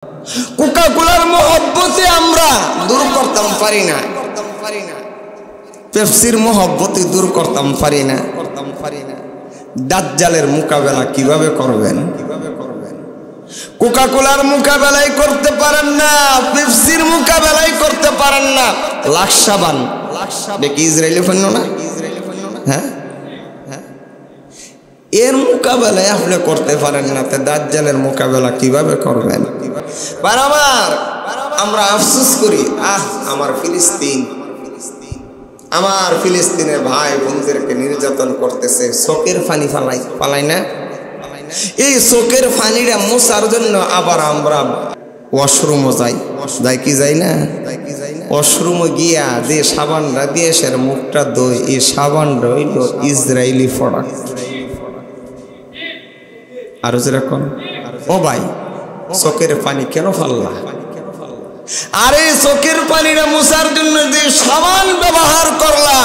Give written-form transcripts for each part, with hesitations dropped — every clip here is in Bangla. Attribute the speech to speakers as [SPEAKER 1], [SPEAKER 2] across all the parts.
[SPEAKER 1] কোকাকোলার মহব্বতে আমরা দূর করতাম পারি না, পেপসির মহব্বতে দূর করতাম পারি না। দাজ্জালের মোকাবেলা কিভাবে করবেন? কোকাকোলার মোকাবেলাই করতে পারেন না, পেপসির মোকাবেলাই করতে পারেন না। লাক্সাবান দেখি ইসরায়েলি পণ্য না? হ্যাঁ, এর মোকাবেলায় আপনি করতে পারেন না, তো দাজ্জালের মোকাবেলা কিভাবে করবেন? বারবার আমরা আফসোস করি, আমার ফিলিস্তিনের ভাই বোনদেরকে নির্যাতন করতেছে, চোখের পানি পালাই না। এই চোখের পানিটা মোছার জন্য আবার আমরা ওয়াশরুমও যাই কি যাই না? ওয়াশরুমে গিয়া যে সাবানটা দিয়ে সে মুখটা ধোয়, এই সাবানটা হইল ইসরায়েলি প্রোডাক্ট। আরো যেরকম ও ভাই চোখের পানি কেন ফাল্লা? আরে চোখের পানিটা মোছার জন্য যে সাবান ব্যবহার করলা,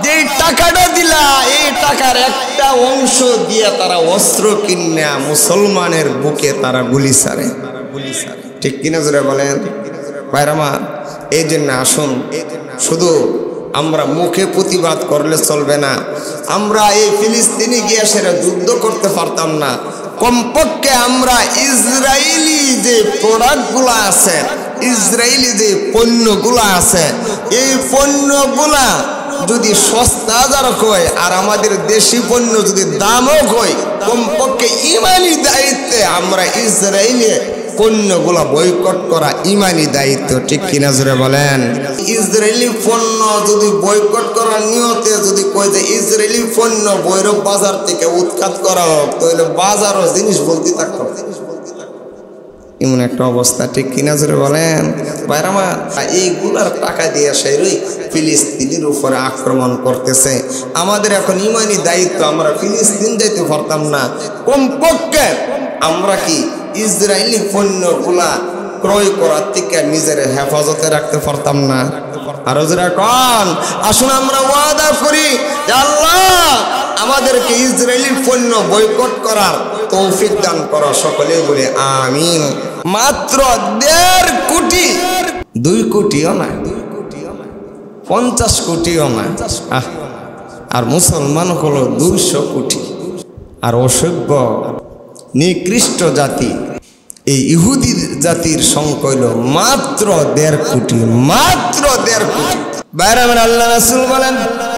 [SPEAKER 1] যে টাকাটা দিলা, এই টাকার একটা অংশ দিয়ে তারা অস্ত্র কিনা মুসলমানের বুকে তারা গুলি ছাড়ে। ঠিক কিনা জোরে বলেন ভাইরামা? এই জন্য আসুন, শুধু আমরা মুখে প্রতিবাদ করলে চলবে না। আমরা এই ফিলিস্তিনি গিয়ে সেটা যুদ্ধ করতে পারতাম না, কমপক্ষে আমরা ইসরায়েলি যে প্রোডাক্টগুলো আছে, ইসরায়েলি যে পণ্যগুলা আছে, এই পণ্যগুলা যদি সস্তা যারা কয় আর আমাদের দেশি পণ্য যদি দামও কয়, কমপক্ষে ইমানি দায়িত্বে আমরা ইসরায়েলি পণ্যগুলা বয়কট করা ইমানি দায়িত্ব। ঠিক কিনা জোরে বলেন? ইসরায়েলি পণ্য যদি বয়কট করার নিয়তে যদি কয় যে ইসরায়েলি পণ্য ভৈরব বাজার থেকে উৎখাত করা হোক, তাহলে বাজারও জিনিস বলতে থাকতো, এমন একটা অবস্থা। ঠিক কিনা জোরে বলেন ভাইরামা? এইগুলার টাকা দিয়ে সেই ফিলিস্তিনের উপরে আক্রমণ করতেছে। আমাদের এখন ইমানি দায়িত্ব, আমরা ফিলিস্তিন যাইতে পারতাম না, কমপক্ষে আমরা কি ইসরায়েলি পণ্যগুলা ক্রয় করার থেকে নিজের হেফাজতে রাখতে পারতাম না? আরো যারা কন, আসুন আমরা ওয়াদা করি যে আল্লাহ আমাদেরকে ইসরায়েলি পণ্য বয়কট করার তৌফিক দান করো, সকলে বলে আমিন। মাত্র 1.5 কোটি, 2 কোটিও না, 50 কোটিও না, আর মুসলমান হলো 200 কোটি। আর অসভ্য নিকৃষ্ট জাতি এই ইহুদি জাতির সংখ্যা হইল মাত্র 1.5 কোটি, মাত্র 1.5 কোটি। বাইরামের আল্লাহ রাসূল বলেন,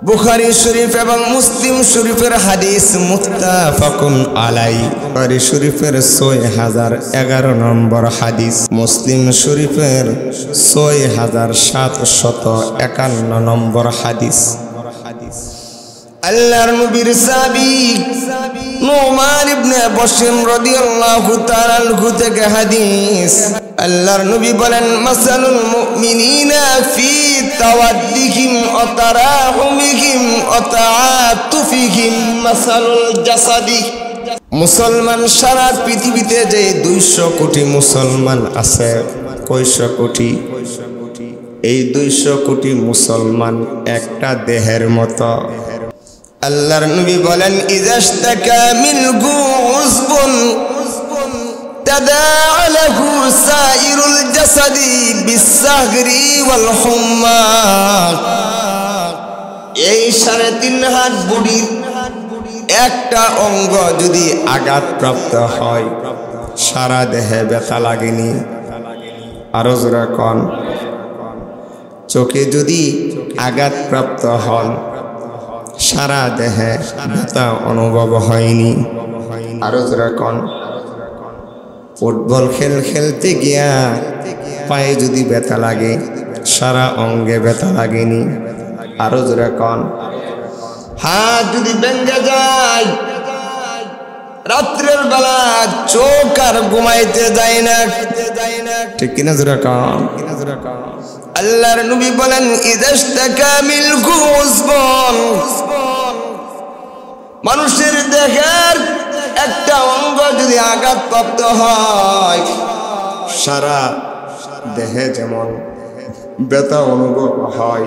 [SPEAKER 1] বুখারী শরীফ এবং মুসলিম শরীফের হাদিস মুত্তাফাকুন আলাই। বুখারী শরীফের 6011 নম্বর হাদিস, মুসলিম শরীফের 6751 নম্বর হাদিস। আল্লাহর নবীর সাহাবী নুমান ইবনে বশির রাদিয়াল্লাহু তাআলা আনহু থেকে হাদিস, আল্লাহর নবী বলেন, মাসালুল মুমিনিনা ফি তাওয়াদ্দিহিম ওয়া তারাহুমিহিম ওয়া তাআতুফিহিম মাসালুল জাসাদি। মুসলমান সারা পৃথিবীতে যে 200 কোটি মুসলমান আছে, কয়শো কোটি? এই 200 কোটি মুসলমান একটা দেহের মতো। আল্লাহর নবী বলেন, ইজাশতাকা মিনহু উযবুন তাদাআ লাহু সাইরুল জাসাদি বিসসাহরি ওয়াল হুম্মা। এই 3.5 হাত বডির একটা অঙ্গ যদি আঘাতপ্রাপ্ত হয়, সারা দেহে ব্যথা লাগেনি? আরো জোরে কন। চোখে যদি আঘাতপ্রাপ্ত হন, সারা দেহে ব্যথা অনুভব হয়নি? আরো জোরে কন। ফুটবল খেলতে গিয়া পায়ে যদি ব্যথা লাগে, সারা অঙ্গে ব্যথা লাগেনি? আরো জোরে কন। হাত যদি ভেঙে যায়, রাত্রের বেলা চোখ আর ঘুমাইতে যায় না? ঠিক কিনা জোরে কন। আল্লাহর নবী বলেন, ইজাশতাকা মিনহু উযবুন, মানুষের দেহের একটা অঙ্গ যদি আঘাতপ্রাপ্ত হয়, সারা দেহে যেমন ব্যথা অনুভব হয়,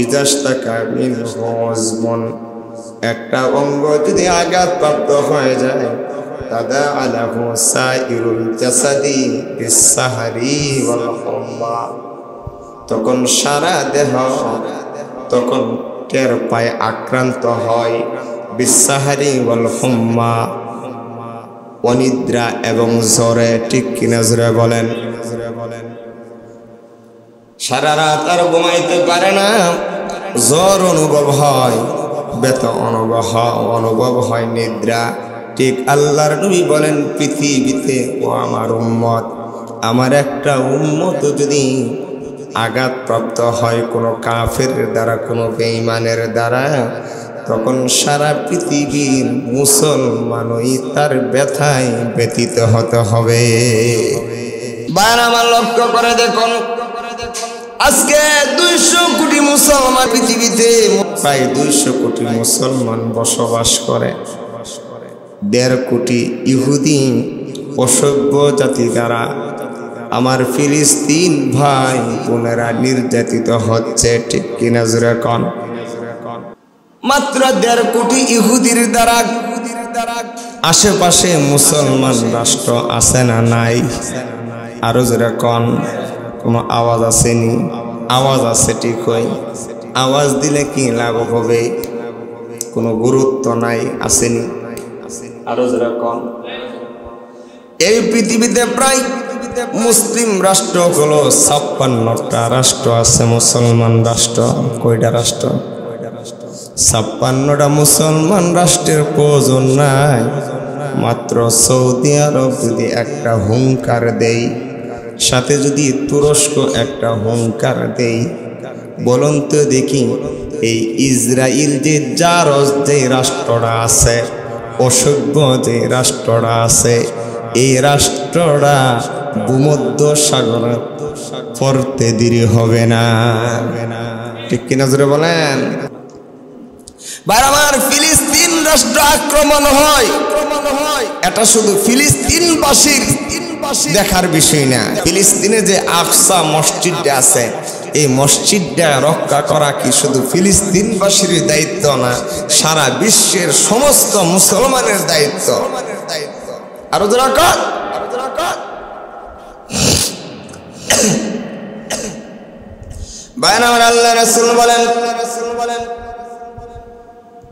[SPEAKER 1] ইজাশতাকা মিনহু উযবুন, একটা অঙ্গ যদি আঘাতপ্রাপ্ত হয়ে যায়, তাদাআলাহু সাইরুল জাসাদি বিসসাহরি ওয়াল হুম্মা, তখন সারা দেহ তখন টের পায় আক্রান্ত হয় বিসসাহরি ওয়াল হুম্মা, অনিদ্রা এবং জ্বরে। ঠিক কিনা জোরে বলেন? সারা রাত আর ঘুমাইতে পারে না, জ্বর অনুভব হয়, ব্যথা অনুভব হয়, নিদ্রা। ঠিক আল্লাহর নবী বলেন, পৃথিবীতে ও আমার উম্মত, আমার একটা উম্মত যদি আঘাতপ্রাপ্ত হয় কোনো কাফের দ্বারা, কোনো বেঈমানের দ্বারা, তখন সারা পৃথিবীর মুসলমানই তার ব্যথায় ব্যতীত হতে হবে। বাইরে আমার লক্ষ্য করে দেখুন, আজকে 200 কোটি মুসলমান পৃথিবীতে, প্রায় 200 কোটি মুসলমান বসবাস করে। 1.5 কোটি ইহুদি অসভ্য জাতি দ্বারা আমার ফিলিস্তিন ভাই বোনেরা নির্যাতিত হচ্ছে। ঠিক কিনা জোরে কন? মাত্র 1.5 কোটি ইহুদির দ্বারা আশেপাশে মুসলমান রাষ্ট্র আছে না নাই? আরো জোরে কন। কোনো আওয়াজ আসেনি? আওয়াজ আছে ঠিকই, আওয়াজ দিলে কি লাভ হবে? কোনো গুরুত্ব নাই, আসেনি? আরো জোরে কন। এই পৃথিবীতে প্রায় মুসলিম রাষ্ট্র হলো 56টা রাষ্ট্র আছে, মুসলমান রাষ্ট্র। কয়টা রাষ্ট্র? 56টা মুসলমান রাষ্ট্রের প্রয়োজন নাই। মাত্র সৌদি আরব যদি একটা হুঙ্কার দেই, সাথে যদি তুরস্ক একটা হুঙ্কার দেই, বলুন তো দেখি, এই ইসরায়েল যে জারজ যে রাষ্ট্রটা আছে, অসভ্য যে রাষ্ট্রটা আছে, এই রাষ্ট্রটা ভূমধ্য সাগরে পড়তে দেরি হবে না। ঠিক কিনা জোরে বলেন? বারবার ফিলিস্তিন রাষ্ট্র আক্রমণ হয়, এটা শুধু ফিলিস্তিনবাসীর দেখার বিষয় না। ফিলিস্তিনে যে আকসা মসজিদটা আছে, এই মসজিদটা রক্ষা করা কি শুধু ফিলিস্তিনবাসীর দায়িত্ব না, সারা বিশ্বের সমস্ত মুসলমানের দায়িত্ব। আরো যারা কাজ বায়ান আল্লাহ রাসূল বলেন,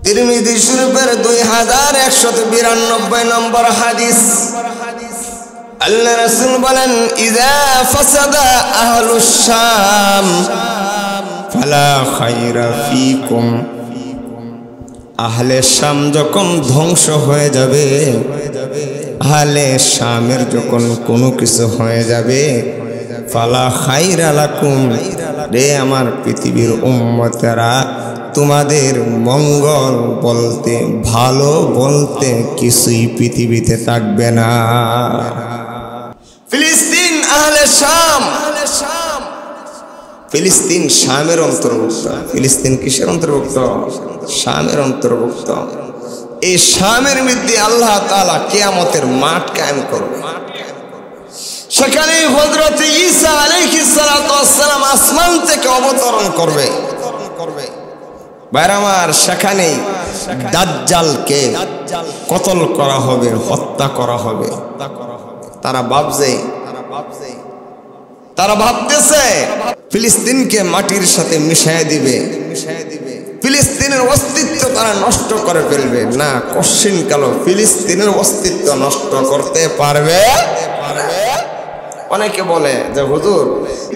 [SPEAKER 1] তিরমিজি শরীফের 2192 নম্বর হাদিস, আল্লাহ রাসূল বলেন, ইযা ফাসাদা আহলুশ শাম ফালা খায়রা ফীকুম, আহলে শাম যখন ধ্বংস হয়ে যাবে, আহলে শামের যখন কোনো কিছু হয়ে যাবে, ফালা খায়রা লাকুম, রে আমার পৃথিবীর উম্মতেরা, তোমাদের মঙ্গল বলতে, ভালো বলতে কিছুই পৃথিবীতে থাকবে না। ফিলিস্তিন আহলে শাম, ফিলিস্তিন শামের অন্তর্ভুক্ত। ফিলিস্তিন কিসের অন্তর্ভুক্ত? শামের অন্তর্ভুক্ত। এই শামের মধ্যে আল্লাহ তাআলা কিয়ামতের মাঠ কায়েম করবে। সেখানে হযরত ঈসা আলাইহিস সালাতু ওয়াস সালাম আসমান থেকে অবতরণ করবে। বাইরামার সেখানে দাজ্জালকে কতল করা হবে, হত্যা করা হবে। তারা ভাবতেছে ফিলিস্তিনকে মাটির সাথে মিশিয়ে দিবে, ফিলিস্তিনের অস্তিত্ব তারা নষ্ট করে ফেলবে। না, কশিন কালো ফিলিস্তিনের অস্তিত্ব নষ্ট করতে পারবে। অনেকে বলে যে হুজুর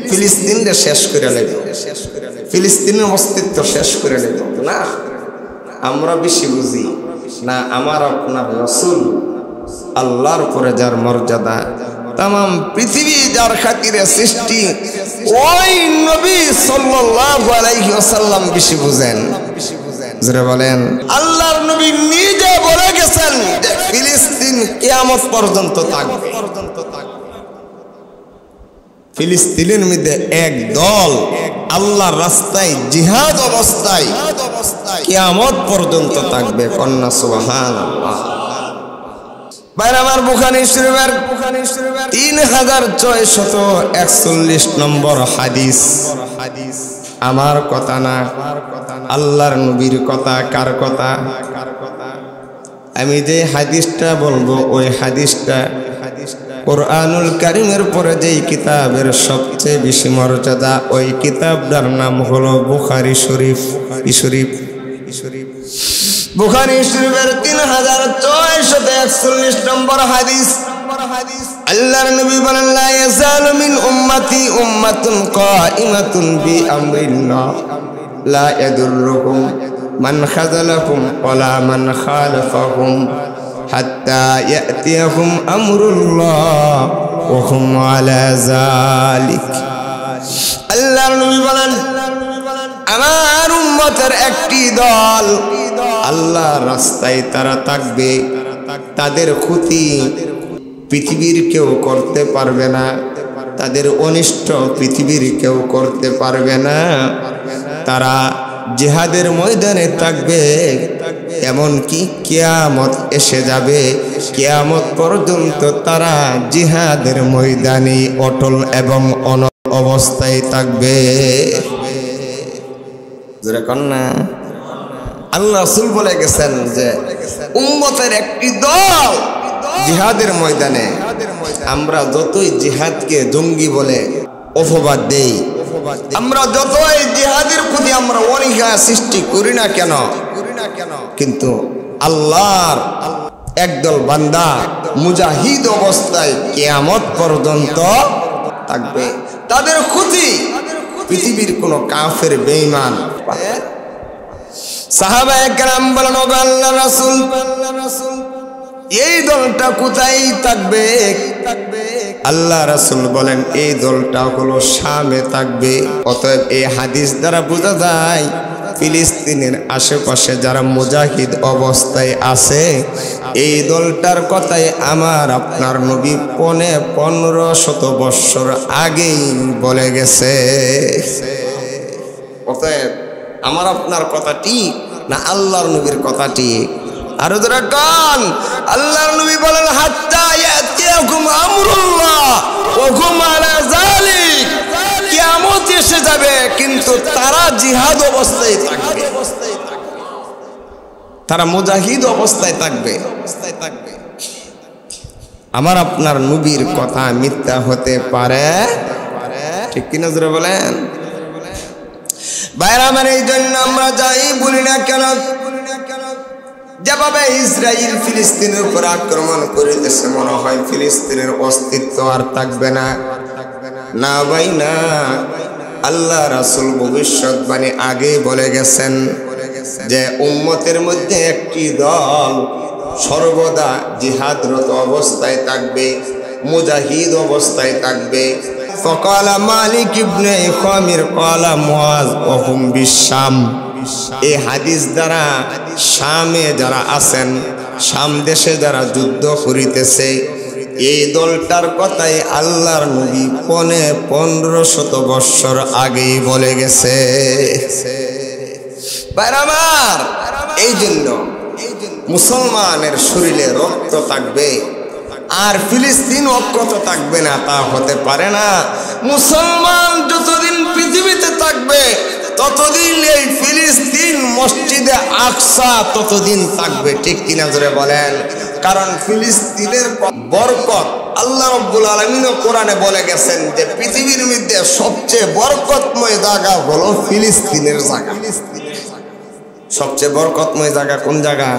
[SPEAKER 1] ফিলিস্তিনকে শেষ করে নেব, ফিলিস্তিনের অস্তিত্ব শেষ করে নেব। না, আমরা বেশি বুঝি না। আমার আপনার রাসূল, আল্লাহর পরে যার মর্যাদা, तमाम पृथ्वी जार खातिरे सृष्टि ओई नबी सल्लल्लाहु अलैहि वसल्लम बेশি বুঝেন। জোরে বলেন, আল্লাহর নবী নিজে বলে গেছেন যে ফিলিস্তিন কিয়ামত পর্যন্ত থাকবে। ফিলিস্তিনের মধ্যে এক দল আল্লাহর রাস্তায় জিহাদ অবস্থায় কিয়ামত পর্যন্ত থাকবে। কন্যা সুবহানাল্লাহ। বাইরামার বুখারী শরীফের 3641 নম্বর হাদিস। আমার কথা না, আল্লাহর নবীর কথা। কার কথা? আমি যে হাদিসটা বলবো ওই হাদিসটা কুরআনুল কারীমের পরে যেই কিতাবের সবচেয়ে বেশি মর্যাদা ওই কিতাবটার নাম হলো বুখারী শরীফ। বুখারী শরীফের 3641 নম্বর হাদিস। আল্লাহর নবী বলেন, লা ইয়াজালু মিন উম্মতি উম্মাতুন কাইমাতুন বিআমরিল্লাহ লা ইয়াদুররুহুম মান খাযালাহুম ওয়ালা মান খালাফাহুম হাত্তা ইয়াতিয়াহুম আমরুল্লাহ ওয়া হুম আলা যালিক। আল্লাহর নবী বলেন, আমার উম্মতের একটি দল আল্লাহর রাস্তায় তারা থাকবে, তাদের ক্ষতি পৃথিবীর কেউ করতে পারবে না, তাদের অনিষ্ট পৃথিবীর কেউ করতে পারবে না। তারা জিহাদের ময়দানে থাকবে, এমনকি কিয়ামত এসে যাবে, কিয়ামত পর্যন্ত তারা জিহাদের ময়দানে অটল এবং অনড় অবস্থায় থাকবে। আল্লাহ রাসূল বলে গেছেন যে উম্মতের একটি দল জিহাদের ময়দানে, আমরা যতই জিহাদকে জঙ্গি বলে অপবাদ দেই, আমরা যতই জিহাদের প্রতি আমরা অনীহা সৃষ্টি করি না কেন, কিন্তু আল্লাহর একদল বান্দা মুজাহিদ অবস্থায় কিয়ামত পর্যন্ত থাকবে। তাদের ক্ষতি পৃথিবীর কোন কাফের বেঈমান। সাহাবায়ে কেরাম বলেন, ও আল্লাহর রাসূল, এই দলটা কোথায় থাকবে? আল্লাহ রাসূল বলেন, এই দলটা হলো শামে থাকবে। অতএব এই হাদিস দ্বারা বোঝা যায় ফিলিস্তিনের আশেপাশে যারা মুজাহিদ অবস্থায় আছে এই দলটার কথাই আমার আপনার নবী 1500 বছর আগেই বলে গেছে। অতএব আমার আপনার কথা ঠিক না আল্লাহর নবীর কথা ঠিক? আর যারা কান আল্লাহর নবী বলেন, হাত্তা ইয়াতিয়াকুম আমরুল্লাহ ওয়া হুম আলা যালিক, কিয়ামত এসে যাবে কিন্তু তারা জিহাদ অবস্থায় থাকবে, তারা মুজাহিদ অবস্থায় থাকবে। আমার আপনার নবীর কথা মিথ্যা হতে পারে? ঠিক কিনা জোরে বলেন। ভাইরা আমার, এই জন্য আমরা যাই বলি না কেন, যেভাবে ইসরায়েল ফিলিস্তিনের উপর আক্রমণ করিতেছে মনে হয় ফিলিস্তিনের অস্তিত্ব আর থাকবে না। না ভাই না, আল্লাহ রাসূল ভবিষ্যৎবাণী আগে বলে গেছেন যে উম্মতের মধ্যে একটি দল সর্বদা জিহাদরত অবস্থায় থাকবে, মুজাহিদ অবস্থায় থাকবে। ফাকালা মালিক ইবনে ইখামির ক্বালা মুআজ ওয়া হুম বিশ-শাম। এই হাদিস দ্বারা শামে যারা আছেন, শাম দেশে যারা যুদ্ধ করিতেছে, এই দলটার কথাই আল্লাহর নবী 1500 বছর আগেই বলে গেছে। আমার এই জন্য মুসলমানের শরীরে রক্ত থাকবে আর ফিলিস্তিন অক্ষত থাকবে না, তা হতে পারে না। মুসলমান যতদিন পৃথিবীতে থাকবে ততদিন এই ফিলিস্তিন মসজিদে আকসা ততদিন থাকবে। ঠিক কিনা জোরে বলেন। কারণ ফিলিস্তিনের বরকত আল্লাহ রাব্বুল আলামিন কোরআনে বলে গেছেন যে পৃথিবীর মধ্যে সবচেয়ে বরকতময় জায়গা হলো ফিলিস্তিনের জায়গা। সবচেয়ে বরকতময় জায়গা কোন জায়গা?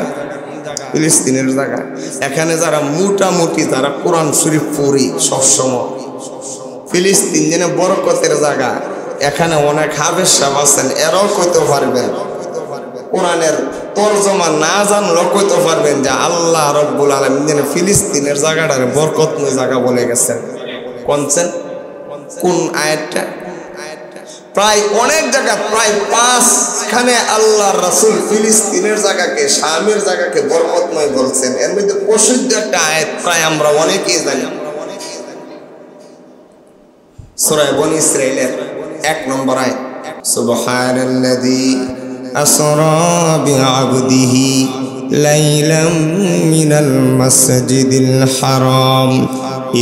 [SPEAKER 1] ফিলিস্তিনের জায়গা। এখানে যারা মোটামুটি যারা কোরআন শরীফ পড়ি সবসময়, ফিলিস্তিন যেন বরকতের জায়গা। এখানে অনেক হাফেজ সাহেব আছেন, এরাও কইতে পারবেন, কোরআনের তরজমা না জানলেও কইতে পারবেন যে আল্লাহ রাব্বুল আলামিন যেন ফিলিস্তিনের জায়গাটারে বরকতময় জায়গা বলে গেছেন। কোন আয়াতটা? প্রায় অনেক জায়গা, প্রায় 5খানে আল্লাহর রাসূল ফিলিস্তিনের জায়গাকে, শামের জায়গাকে বরকতময় বলছেন। এর মধ্যে প্রসিদ্ধ একটা আয়াত প্রায় আমরা অনেকেই জানি, সূরা বনী ইসরাঈলের 1 নম্বর আয়াত, সুবহানাল্লাযী আসরা বিআবদিহি লাইলাম মিনাল মাসজিদিল হারাম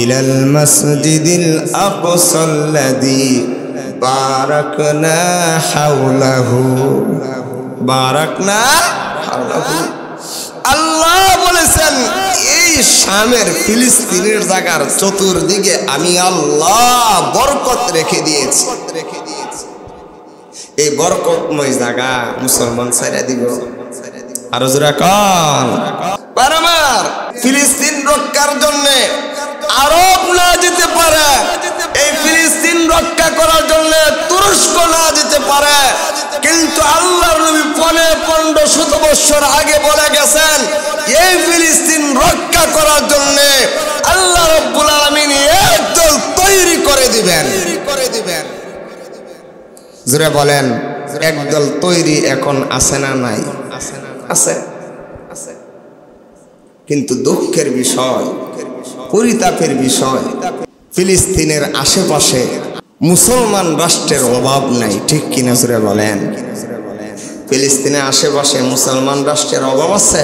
[SPEAKER 1] ইলাল মাসজিদিল আকসাল্লাযী বারাকনা হাওলাহু আল্লাহ বলেছেন এই শামের ফিলিস্তিনের জায়গার চতুর্দিকে আমি আল্লাহ বরকত রেখে দিয়েছি। এই বরকতময় জায়গা মুসলমান ছাইরা দিব। আর জোরে কোন আমার ফিলিস্তিন রক্ষার জন্য আরব না যেতে পারে, এই ফিলিস্তিন রক্ষা করার জন্য তুরস্ক না যেতে পারে, কিন্তু আল্লাহর নবী 1500 বছর আগে বলে গেছেন এই ফিলিস্তিন রক্ষা করার জন্য আল্লাহ রাব্বুল আলামিন একদল তৈরি করে দিবেন। জোরে বলেন একদল তৈরি এখন আছে না নাই? আছে। কিন্তু দুঃখের বিষয়, পরিতাপের বিষয়, ফিলিস্তিনের আশেপাশে মুসলমান রাষ্ট্রের অভাব নাই। ঠিক কিনা জোরে বলেন? ফিলিস্তিনের আশেপাশে মুসলমান রাষ্ট্রের অভাব আছে?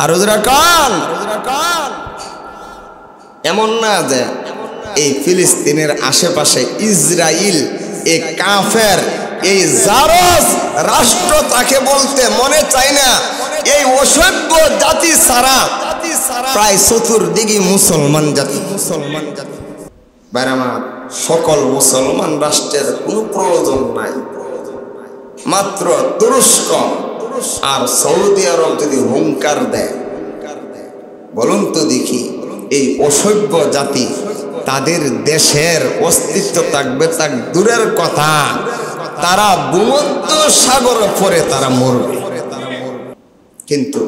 [SPEAKER 1] আর জোরে কোন এমন না যে এই ফিলিস্তিনের আশেপাশে ইসরায়েল এই কাফের এই জারজ রাষ্ট্র তাকে বলতে মনে চায় না, এই অসভ্য জাতি ছাড়া প্রায় চতুর্দিকে মুসলমান জাতি। বাইরামা সকল মুসলমান রাষ্ট্রের কোনো প্রয়োজন নাই, মাত্র তুরস্ক আর সৌদি আরব যদি হুঙ্কার দেয়, বলুন তো দেখি এই অসভ্য জাতি তাদের দেশের অস্তিত্ব থাকবে তা দূরের কথা, তারা ভূমধ্য সাগরে পড়ে তারা মরবে। কিন্তু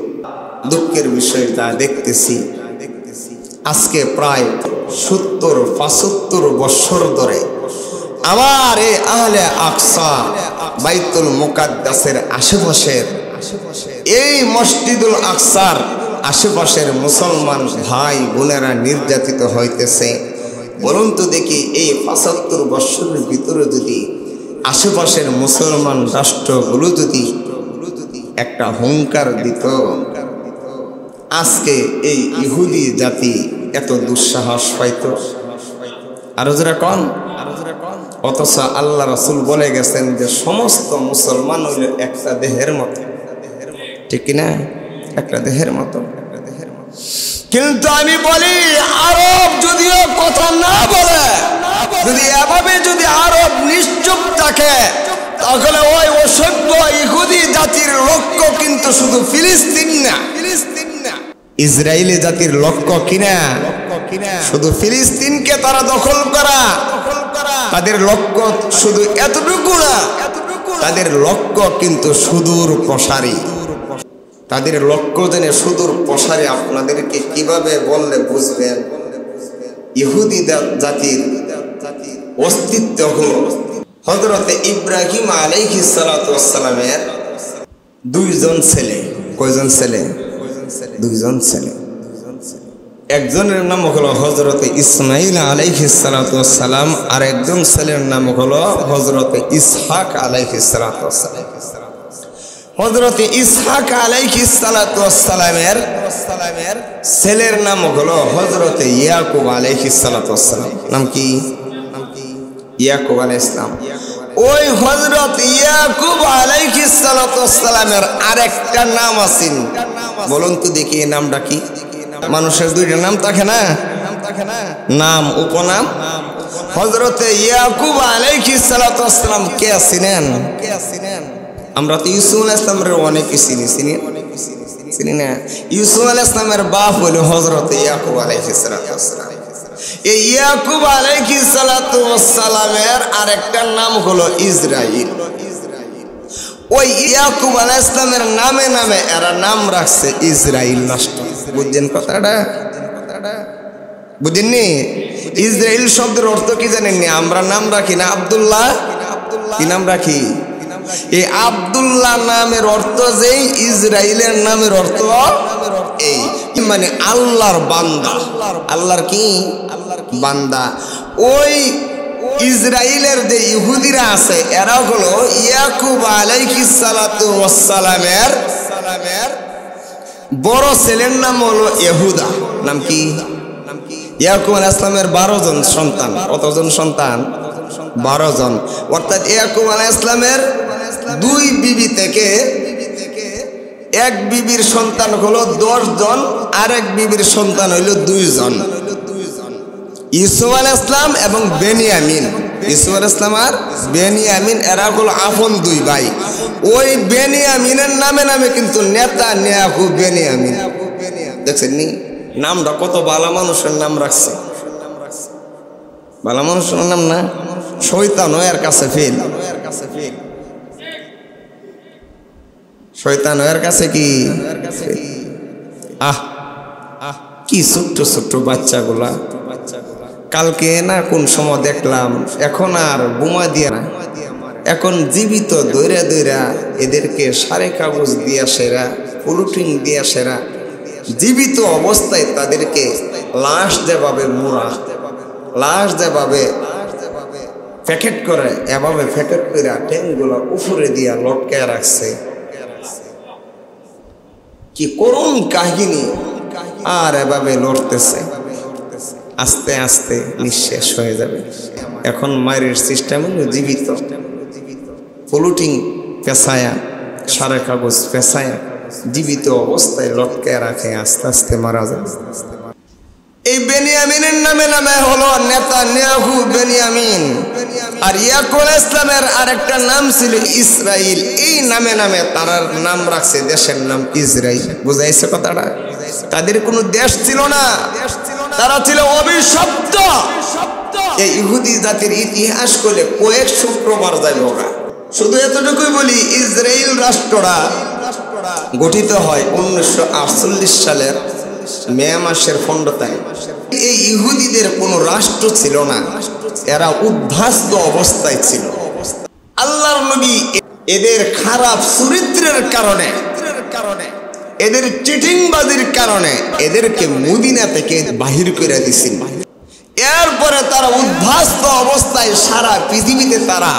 [SPEAKER 1] দুঃখের বিষয়টা দেখতেছি আজকে প্রায় 70-75 বছর ধরে আমার এই আহলে আকসা বাইতুল মুকাদ্দাসের আশেপাশের এই মসজিদুল আকসার আশেপাশের মুসলমান ভাই বোনেরা নির্যাতিত হইতেছে। বলুন তো দেখি এই 75 বছরের ভিতরে যদি আশেপাশের মুসলমান রাষ্ট্রগুলো যদি একটা হুঙ্কার দিত, আজকে এই ইহুদি জাতি এত দুঃসাহস পাইত? আরো যারা কন। অথচ আল্লাহ রাসূল বলে গেছেন যে সমস্ত মুসলমান হইল একটা দেহের মতো। ঠিক কিনা? একটা দেহের মতো। কিন্তু আমি বলি আরব যদিও কথা না বলে, যদি এভাবে যদি আরব নিশ্চুপ থাকে, তাহলে ওই অসভ্য ইহুদি জাতির লক্ষ্য কিন্তু শুধু ফিলিস্তিন না, ইসরায়েলি জাতির লক্ষ্য কিনা শুধু ফিলিস্তিনকে তারা দখল করা। তাদের লক্ষ্য শুধু এতটুকু না, তাদের লক্ষ্য কিন্তু সুদূর প্রসারী। তাদের লক্ষ্য জেনে সুদূর প্রসারী আপনাদেরকে কিভাবে বললে বুঝবেন? ইহুদি জাতির অস্তিত্ব হলো হযরতে ইব্রাহিম আলাইহিস সালাতু ওয়াস সালামের দুইজন ছেলে। কয়জন ছেলে? দুইজন ছেলে। একজনের নাম হলো হযরতে ইসমাঈল আলাইহিস সালাতু ওয়াস সালাম, আর একজন ছেলের নাম হলো হযরতে ইসহাক আলাইহিস সালাতু ওয়াস সালাম। হযরতে ইসহাক আলাইহিস সালাতু ওয়াস সালামের ছেলের নাম হলো হযরতে ইয়াকুব আলাইহিস সালাতু ওয়াস সালাম। নাম কি? ইয়াকুব আলাইহিস সালাম। ওই হযরত ইয়াকুব আলাইহিস সালাতু ওয়াস সালামের আরেকটা নাম আছে। বলুন তো দেখি এই নামটা কি? মানুষের দুইটা নাম থাকে না, নাম উপনাম। হযরতে ইয়াকুব আলাইহিস সালাতু ওয়াস সালাম কে ছিলেন? আমরা তো ইউসুফ আলাইহিস সালামের অনেকে চিনি না। ইউসুফ আলাইহিস সালামের বাপ হলো হযরতে ইয়াকুব আলাইহিস সালাতু ওয়াস সালাম। এই ইয়াকুব আলাইহিস সালাতু ওয়াস সালামের আরেকটা নাম হলো ইসরাইল। ওই ইয়াকুব আলাইহিস সালামের নামে নামে এরা নাম রাখছে ইসরাইল রাষ্ট্র। বুঝছেন কথাটা? বুঝেননি? ইসরাইল শব্দের অর্থ কি জানেননি? আমরা নাম রাখি না আব্দুল্লাহ, কি নাম রাখি? এই আব্দুল্লাহ নামের অর্থ যে ইসরাইলের নামের অর্থ এই, মানে আল্লাহর বান্দা। আল্লাহর কি? বান্দা। ওই ইসরাইলের যে ইহুদিরা আছে এরা হলো ইয়াকুব আলাইহিস সালাতু ওয়াস সালামের বড় ছেলের নাম হলো ইহুদা। নাম কি? ইয়াকুব আলাইহিস সালামের 12 জন সন্তান। কতজন সন্তান? 12 জন। অর্থাৎ ইয়াকুব আলাইহিস সালামের দুই বিবি থেকে এক বিবির সন্তান হলো 10 জন, আর এক বিবির সন্তান হইল 2 জন, ইউসুফ আলাইহিস সালাম এবং বেনিয়ামিন। ইউসুফ আলাইহিস সালাম আর বেনিয়ামিন এরা হলো আপন 2 ভাই। ওই বেনিয়ামিনের নামে নামে কিন্তু নেতানিয়াহু বেনিয়ামিন। দেখছেন নি নামটা কত ভালো মানুষের নাম রাখছে, ভালো মানুষের নাম না, শয়তান এর কাছে ফেল, শয়তান এর কাছে কি কি ছোট্ট ছোট্ট বাচ্চাগুলা। কালকে না কোন সময় দেখলাম, এখন আর বোমা দিয়ে না, এখন জীবিত দৈরা দৈরা এদেরকে সারে কাগজ দিয়া সেরা, পলিথিন দিয়া সেরা, জীবিত অবস্থায় তাদেরকে লাশ যেভাবে মোড়া, লাশ যেভাবে প্যাকেট করে, এভাবে প্যাকেট করে ট্যাঙ্কগুলো উপরে দিয়া লটকায় রাখছে। কি করুণ কাহিনী। আর এভাবে লড়তেছে, আস্তে আস্তে নিঃশেষ হয়ে যাবে। এখন মায়ের সিস্টেম জীবিত, পলিথিন পেঁচায়া, সারা কাগজ পেঁচায়া জীবিত অবস্থায় লটকায় রাখে, আস্তে আস্তে মারা যাবে। এই বেনিয়ামিনের নামে নামে হলো নেতানিয়াহু বেনিয়ামিন। আর ইয়াকুব আলাইহিস সালামের আরেকটা নাম ছিল ইসরাইল। এই নামে নামে তার নাম রাখছে, দেশের নাম ইসরাইল। বুঝাইছে কথাটা? তাদের কোনো দেশ ছিল না, তারা ছিল অভিশপ্ত। এই ইহুদি জাতির ইতিহাস করলে কয়েক শুক্রবার যাইব। শুধু এতটুকুই বলি, ইসরাইল রাষ্ট্রটা গঠিত হয় 1948 সালের মে মাসের 15 তারিখ। এই ইহুদিদের কোনো রাষ্ট্র ছিল না, এরা উদ্ভাস্ত অবস্থায় ছিল। আল্লাহর নবী এদের খারাপ চরিত্রের কারণে, এদের চিটিংবাজির কারণে এদেরকে মদিনা থেকে বাহির করে দিয়েছিল। এরপরে তারা উদ্ভাস্ত অবস্থায় সারা পৃথিবীতে তারা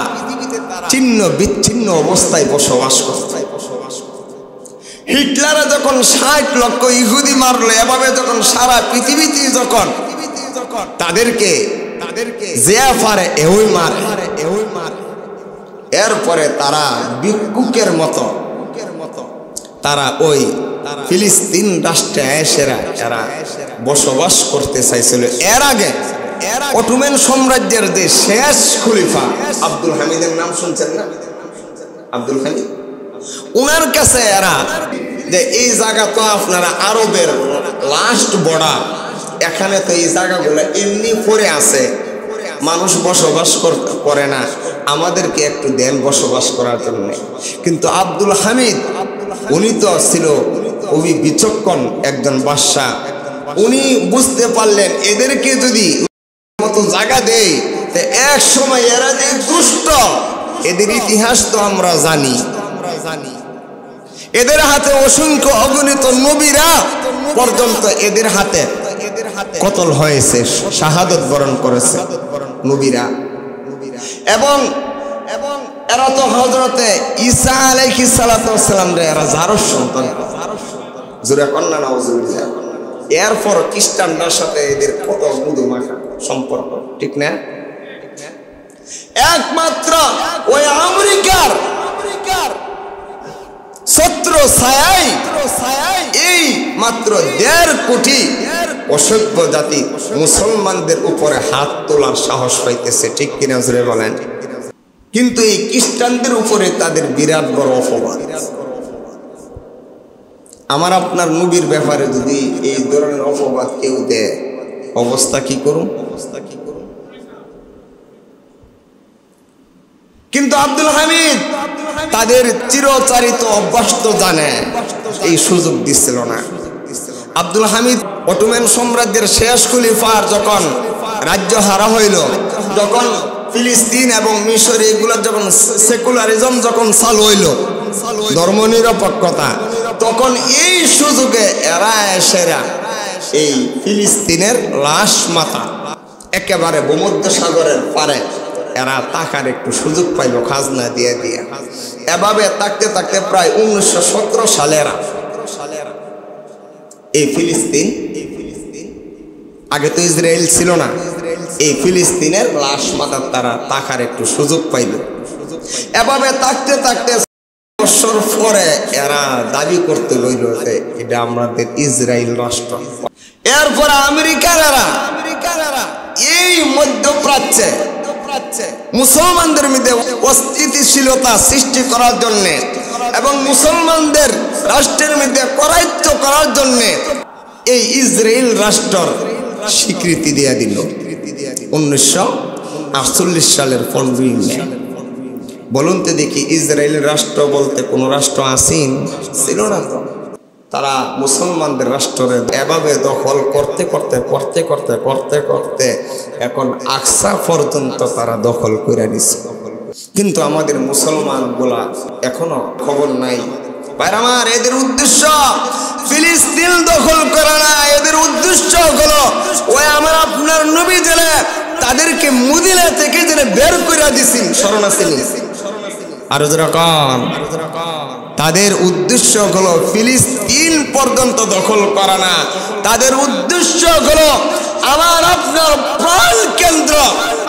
[SPEAKER 1] ছিন্ন বিচ্ছিন্ন অবস্থায় বসবাস করত। হিটলার যখন 60 লক্ষ ইহুদি মারলো, এভাবে যখন সারা পৃথিবীতে যখন তাদেরকে যে পারে এওই মারে, এরপরে তারা ভিক্ষুকের মতো তারা ওই ফিলিস্তিন রাষ্ট্রে এরা বসবাস করতে চাইছিল। এর আগে অটোমান সাম্রাজ্যের যে শেষ খলিফা আব্দুল হামিদের নাম শুনছেন না? আব্দুল হামিদ, উনার কাছে এরা যে এই জায়গা তো আপনারা আরবের লাস্ট বর্ডার, এখানে তো এই জায়গাগুলো এমনি পড়ে আছে, মানুষ বসবাস করে না, আমাদেরকে একটু দেন বসবাস করার জন্য। কিন্তু আব্দুল হামিদ উনি তো ছিল খুবই বিচক্ষণ একজন বাদশা। উনি বুঝতে পারলেন এদেরকে যদি মতো জায়গা দেয় তো এক সময় এরা যে দুষ্ট, এদের ইতিহাস তো আমরা জানি, এদের হাতে অসংখ্য অগণিত নবীরা পর্যন্ত এদের হাতে কতল হয়েছে, শাহাদত বরণ করেছে নবীরা। এবং এরা তো হযরতে ঈসা আলাইহিস সালাতু ওয়াস সালাম রে এরা জারস সন্তান, জোরে কন্না নাউজুবিল্লাহ। এরপর খ্রিস্টানদের সাথে এদের কত মধুমাখা সম্পর্ক, ঠিক না? একমাত্র ওই আমেরিকার ছত্র ছায়ায় এই মাত্র 1.5 কোটি অসভ্য জাতি মুসলমানদের উপরে হাত তোলার সাহস পাইতেছে, ঠিক কিনা জোরে বলেন? কিন্তু এই খ্রিস্টানদের উপরে তাদের বিরাট বড় অপবাদ। আমার আপনার নবীর ব্যাপারে যদি এই ধরনের অপবাদ কেউ দেয়, অবস্থা কি করুন? কিন্তু আব্দুল হামিদ তাদের চিরচারিত অভ্যাস তো জানে, এই সুযোগ দিচ্ছিল না। আব্দুল হামিদ অটোমান সাম্রাজ্যের শেষ খলিফার যখন রাজ্য হারা হইল, যখন ফিলিস্তিন এবং মিশর এগুলোর যখন সেকুলারিজম যখন চালু হইল, ধর্মনিরপেক্ষতা, তখন এই সুযোগে এরা এসেরা এই ফিলিস্তিনের লাশ মাথা একেবারে ভূমধ্যসাগরের পারে এরা টাকার একটু সুযোগ পাইল খাজনা দিয়ে দিয়ে। এভাবে থাকতে থাকতে প্রায় 1917 সালে এই ফিলিস্তিন, আগে তো ইসরায়েল ছিল না, এই ফিলিস্তিনের লাশ মাথার তারা টাকার একটু সুযোগ পাইল। এভাবে থাকতে থাকতে বছর পরে এরা দাবি করতে রইল যে এটা আমাদের ইসরায়েল রাষ্ট্র। এরপর আমেরিকার এই মধ্যপ্রাচ্যে মুসলমানদের মধ্যে অস্থিতিশীলতা সৃষ্টি করার জন্য এবং মুসলমানদের রাষ্ট্রের মধ্যে করায়ত্ত করার জন্য এই ইসরায়েল রাষ্ট্রের স্বীকৃতি দিয়ে দিল 1948 সালের 15 মে। বলুন তো দেখি, ইসরায়েল রাষ্ট্র বলতে কোন রাষ্ট্র আসেন ছিল না তো। তারা মুসলমানদের রাষ্ট্রের এভাবে দখল করতে করতে করতে করতে করতে করতে এখন আকসা পর্যন্ত তারা দখল করে নিছে। কিন্তু আমাদের মুসলমান গুলা এখনো খবর নাই। ভাই আমার, এদের উদ্দেশ্য ফিলিস্তিন দখল করা না, এদের উদ্দেশ্য হলো ওই আমার আপনার নবী জেলে তাদেরকে মদিনা থেকে জেনে বের করে দিছেন শরণার্থী। আর যেরকম তাদের উদ্দেশ্য হলো ফিলিস্তিন পর্যন্ত দখল করা না, তাদের উদ্দেশ্য হলো আমার আপনার প্রাণ কেন্দ্র,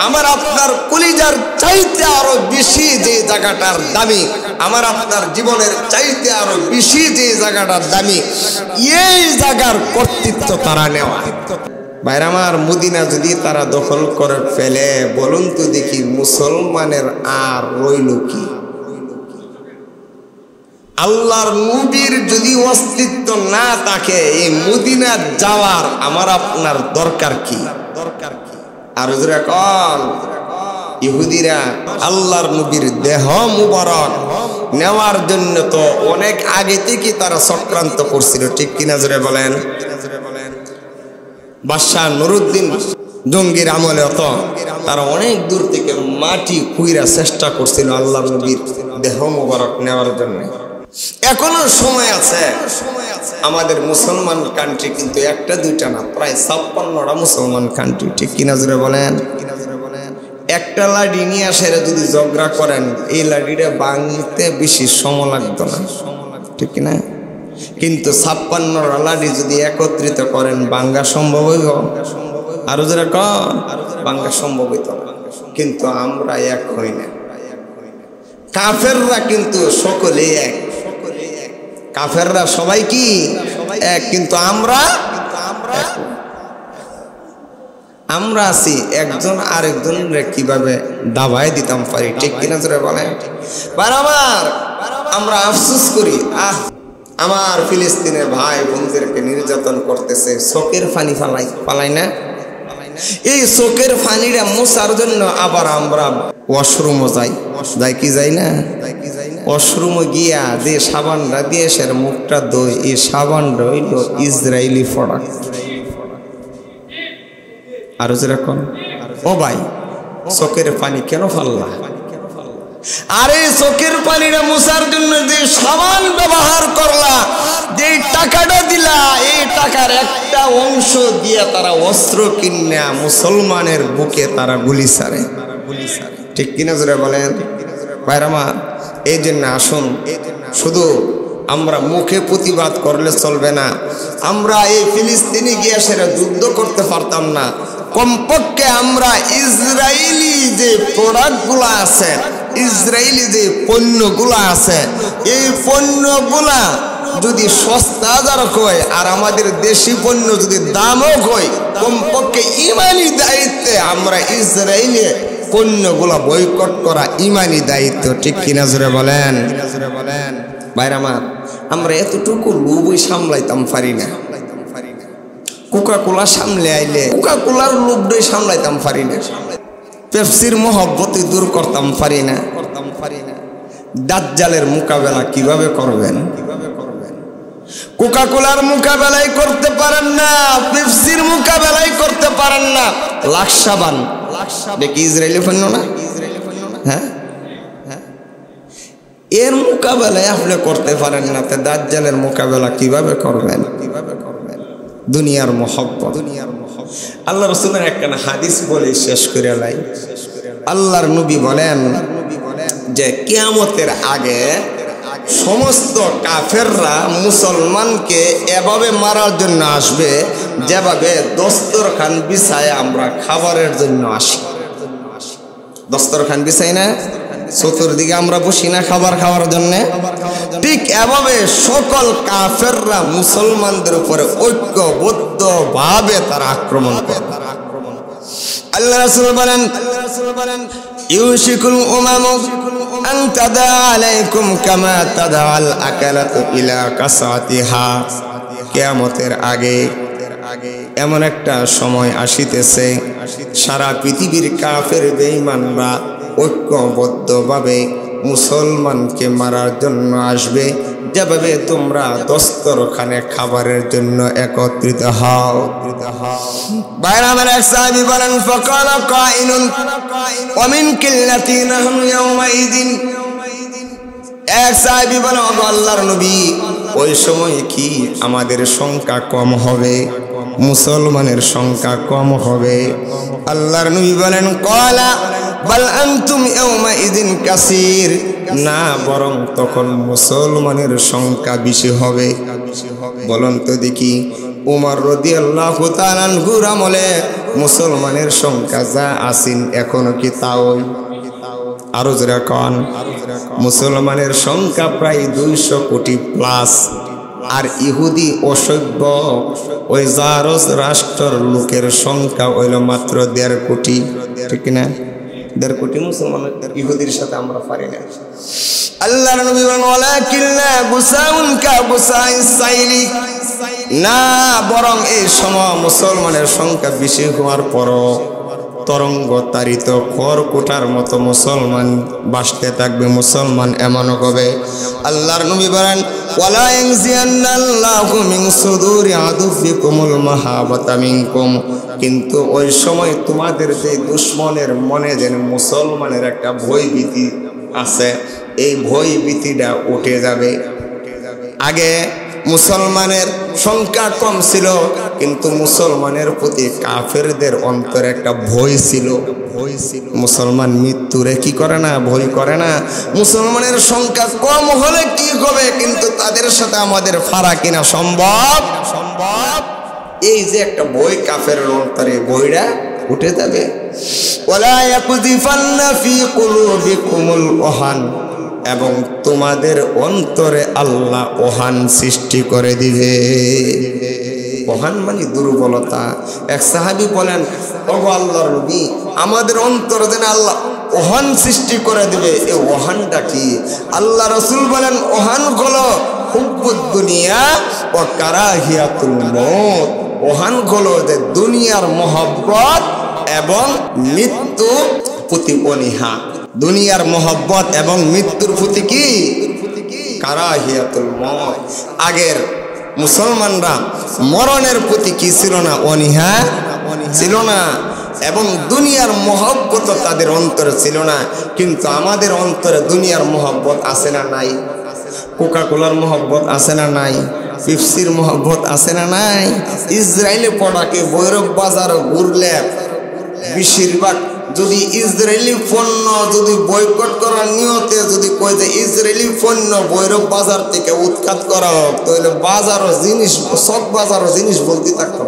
[SPEAKER 1] আমার আপনার কলিজার চাইতে আরো বেশি যে জায়গাটার দামি, আমার আপনার জীবনের চাইতে আরো বেশি যে জায়গাটার দামি, এই জায়গার কর্তৃত্ব তারা নেওয়া। ভাইরা আমার, মদিনা যদি তারা দখল করে ফেলে, বলুন তো দেখি মুসলমানের আর রইল কি? আল্লাহর নবীর যদি অস্তিত্ব না থাকে, এই মদিনা যাওয়ার আমার আপনার দরকার কি? আর যখন ইহুদিরা আল্লাহর নবীর দেহ মুবারক নেওয়ার জন্য তো অনেক আগে থেকে তারা চক্রান্ত করছিল, ঠিক কিনা জোরে বলেন? বাদশাহ নুরউদ্দিন জঙ্গির আমলে তো তারা অনেক দূর থেকে মাটি খুঁড়া চেষ্টা করছিল আল্লাহর নবীর দেহ মুবারক নেওয়ার জন্য। এখনো সময় আছে। আমাদের মুসলমান কান্ট্রি কিন্তু একটা দুইটা না, প্রায় 56টা মুসলমান কান্ট্রি, ঠিক কিনা জোরে বলেন? একটা লাঠি নিয়ে আসে যদি ঝগড়া করেন, এই লাঠিটা ভাঙতে বেশি সময় লাগতো না, ঠিক কিনা? কিন্তু 56টা লাঠি যদি একত্রিত করেন, ভাঙ্গা সম্ভব হইব? আরো যেরকম ভাঙ্গা সম্ভব হইত না। কিন্তু আমরা এক হই না। কাফেররা কিন্তু সকলেই এক, কাফেররা সবাই কি এক, কিন্তু আমরা আছি একজন আরেকজনের কিভাবে দাবায় দিতাম পারি, ঠিক কিনা জোরে বলেন? আমরা আফসোস করি, আমার ফিলিস্তিনের ভাই বোনদেরকে নির্যাতন করতেছে, চোখের পানি ফালাই না। এই চোখের পানিটা মোছার জন্য আবার আমরা ওয়াশরুমও যাই কি যাই না? ওয়াশরুমে গিয়া যে সাবানটা দিয়ে সে মুখটা ধোয়, এই সাবানটা হইল ইসরায়েলি প্রোডাক্ট। আর যেরকম ও ভাই, চোখের পানি কেন ফাললা? আরে চোখের পানিটা মোছার জন্য যে সাবান ব্যবহার করলা, যে টাকাটা দিলা, এই টাকার একটা অংশ দিয়ে তারা অস্ত্র কিনা মুসলমানের বুকে তারা গুলি ছাড়ে, ঠিক কিনা জোরে বলেন? ভাইরা আমার, এই জন্য আসুন, শুধু আমরা মুখে প্রতিবাদ করলে চলবে না। আমরা এই ফিলিস্তিনি গিয়ে সেটা যুদ্ধ করতে পারতাম না, কমপক্ষে আমরা ইসরায়েলি যে প্রোডাক্টগুলো আছে, ইসরায়েলি যে পণ্যগুলো আছে, এই পণ্যগুলা যদি সস্তা হয় আর আমাদের দেশি পণ্য যদি দামও হয়, কমপক্ষে ইমানি দায়িত্বে আমরা ইসরায়েলি পণ্যগুলা বয়কট করা ইমানি দায়িত্ব, ঠিক কিনা জোরে বলেন? ভাইরা আমার, আমরা এতটুকু লোভই সামলাইতাম পারি না। কোকা-কোলা সামলে আইলে কোকা-কোলার লোভটাই সামলাইতাম পারি না, পেপসির মহব্বতে দূর করতাম পারি না। দাজ্জালের মোকাবেলা কিভাবে করবেন? কোকা-কোলার মোকাবেলাই করতে পারেন না, পেপসির মোকাবেলাই করতে পারেন না, লাক্সাবান দেখি ইসরায়েলি পণ্য না? হ্যাঁ, এর মোকাবেলায় আপনি করতে পারেন না, তো দাজ্জালের মোকাবেলা কিভাবে করবেন? দুনিয়ার মহব্বত। আল্লাহ রাসূলের একটা হাদিস বলে শেষ করে লাই। আল্লাহর নবী বলেন যে কিয়ামতের আগে সমস্ত কাফেররা মুসলমানকে এভাবে মারার জন্য আসবে যেভাবে দস্তরখান বিছায় আমরা খাবারের জন্য আসি। দস্তরখান বিছাই না, চতুর্দিকে আমরা বসি না খাবার খাওয়ার জন্য, ঠিক এভাবে সকল কাফেররা মুসলমানদের উপরে ঐক্যবদ্ধ ভাবে তারা আক্রমণ করে। আল্লাহ রাসূল বলেন, ইউশিকুল উমামু আন তাদা আলাইকুম কামা তাদাল আকালাতু ইলা কাসাতিহা। কিয়ামতের আগে এমন একটা সময় আসিতেছে, সারা পৃথিবীর কাফের বেঈমানরা ঐক্যবদ্ধভাবে মুসলমানকে মারার জন্য আসবে, যেভাবে তোমরা দস্তরখানে খাবারের জন্য একত্রিত হও। বাইরে আমার এক সাহাবী বলেন, ফাকালা কাইলুন ওয়া মিন কিল্লাতি নাহনু ইয়াওমাইদিন। এক সাহাবী বলেন, ও আল্লাহর নবী, ওই সময় কি আমাদের সংখ্যা কম হবে? মুসলমানের সংখ্যা কম হবে? আল্লাহর নবী বলেন, ক্বালা বাল আনতুম ইয়াওমাইদিন কাসীর। না, বরং তখন মুসলমানের সংখ্যা বেশি হবে। বলুন তো দেখি, উমর রাদিয়াল্লাহু তাআলা আনহুর আমলে মুসলমানের সংখ্যা যা আসিন এখনো কি তাও? আরো যারা কন, মুসলমানের সংখ্যা প্রায় 200 কোটি প্লাস। আর ইহুদি অসভ্য ওই জারজ রাষ্ট্রের লোকের সংখ্যা হইল মাত্র 1.5 কোটি। ঠিক না? 1.5 কোটি মুসলমান ইহুদির সাথে আমরা পারি না। আল্লাহর নবী বলেন, ওয়ালাকিল্লা বুসাউন কা বুসাইস সাইলি। না, বরং এই সময় মুসলমানের সংখ্যা বেশি হওয়ার পরও তরঙ্গ তারিত খড়কুটার মতো মুসলমান বাসতে থাকবে, মুসলমান এমনও হবে। আল্লাহর নবী বলেন, ওয়ালা ইয়ানজিয়ান্নাল্লাহু মিন সুদুরি আদুফিকুমুল মাহাবাতা মিনকুম। কিন্তু ওই সময় তোমাদের যে দুশমনের মনে যেন মুসলমানের একটা ভয়ভীতি আছে, এই ভয়ভীতিটা উঠে যাবে। আগে মুসলমানের সংখ্যা কম ছিল, কিন্তু মুসলমানের প্রতি কাফেরদের অন্তরে একটা ভয় ছিল। মুসলমান মৃত্যুরে কি করে না, ভয় করে না। মুসলমানের সংখ্যা কম হলে কি হবে, কিন্তু তাদের সাথে আমাদের ফারা কিনা সম্ভব? এই যে একটা ভয় কাফের অন্তরে, ভয়টা উঠে যাবে। ওয়ালা ইয়াকুযিফান্না ফি কুলুবিকুমুল ওহান। এবং তোমাদের অন্তরে আল্লাহ ওহান সৃষ্টি করে দিবে। ওহান মানে দুর্বলতা। এক সাহাবী বলেন, ওগো আল্লাহর নবী, আমাদের অন্তরে যেন আল্লাহ ওহান সৃষ্টি করে দিবে। এই ওহানটা কি? আল্লাহ রাসূল বলেন, ওহান হলো হুব্বুদ দুনিয়া ওয়া কারাহিয়াতুল মউত। ওহান হলো যে দুনিয়ার মহব্বত এবং মৃত্যু প্রতি অনীহা। দুনিয়ার মহব্বত এবং মৃত্যুর প্রতি কি? কারাহিয়াতুল মউত। আগের মুসলমানরা মরণের প্রতি কি ছিল না? অনীহা ছিল না। এবং দুনিয়ার মহব্বত তাদের অন্তরে ছিল না। কিন্তু আমাদের অন্তরে দুনিয়ার মহব্বত আছে না নাই? কোকাকোলার মহব্বত আছে না নাই? পেপসির মহব্বত আছে না নাই? ইসরায়েলি প্রোডাক্টে ভৈরব বাজার ঘুরলে বেশিরভাগ যদি ইসরায়েলি পণ্য যদি বয়কট করার নিয়তে যদি কয় যে ইসরায়েলি পণ্য ভৈরব বাজার থেকে উৎখাত করা হোক, তাহলে বাজারও জিনিস, সব বাজারও জিনিস বলতে থাকতো।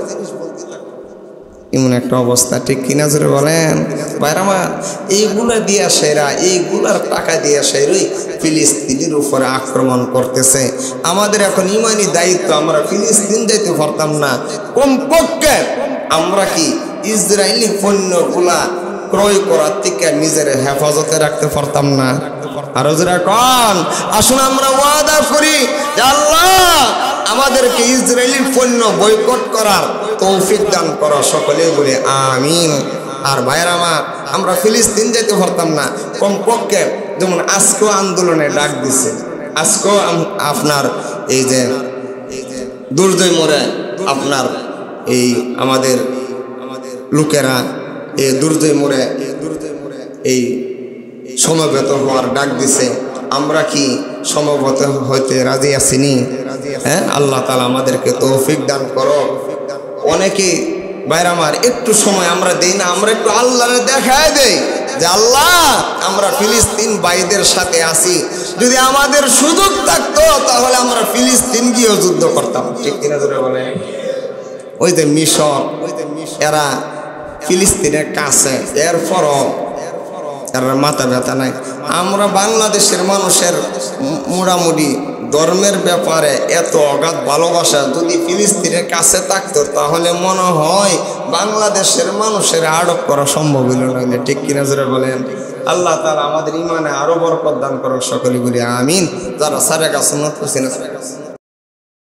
[SPEAKER 1] এমন একটা অবস্থা, ঠিক কিনা জোরে বলেন? ভাইরামা, এইগুলা দিয়া সেরা, এইগুলার টাকা দিয়া সেরই ফিলিস্তিনের উপরে আক্রমণ করতেছে। আমাদের এখন ইমানি দায়িত্ব, আমরা ফিলিস্তিন যাইতে পারতাম না, কমপক্ষে আমরা কি ইসরায়েলি পণ্যগুলা ক্রয় করার থেকে নিজের হেফাজতে রাখতে পারতাম না? আরো যারা কন, আসুন আমরা ওয়াদা করি যে আল্লাহ আমাদেরকে ইসরায়েলি পণ্য বয়কট করার তৌফিক দান করো। সকলে বলে আমিন। আর ভাইরা আমার, আমরা ফিলিস্তিন যেতে পারতাম না, কমপক্ষে যেমন আজকেও আন্দোলনে ডাক দিছে, আজকেও আপনার এই যে দুর্জয় মোড়ে আপনার এই আমাদের লোকেরা এই দুর্জয় মোড়ে এই সমবেত হওয়ার ডাক দিছে। আমরা কি সমবেত হইতে রাজি আছিনি? হ্যাঁ, আল্লাহ তাআলা আমাদেরকে তৌফিক দান করো। অনেকে ভাইরা আমার একটু সময় আমরা দেই না, আমরা একটু আল্লাহরে দেখায় দেই যে আল্লাহ আমরা ফিলিস্তিন ভাইদের সাথে আছি। যদি আমাদের সুযোগ থাকতো তাহলে আমরা ফিলিস্তিন গিয়েও যুদ্ধ করতাম। ঠিক কিনা ধরে বলে? ওই যে মিশর, এরা ফিলিস্তিনের কাছে, এরপরও আর মাথা ব্যথা নাই। আমরা বাংলাদেশের মানুষের মোটামুটি ধর্মের ব্যাপারে এত অগাধ ভালোবাসা যদি ফিলিস্তিনের কাছে থাকতো তাহলে মনে হয় বাংলাদেশের মানুষের আটক করা সম্ভব হইল না। ঠিক কিনা জোরে বলেন? আল্লাহ তাআলা আমাদের ইমানে আরো বরকত দান করুক, সকলে বলি আমিন। যারা সারেগা সুন্নাত করছেন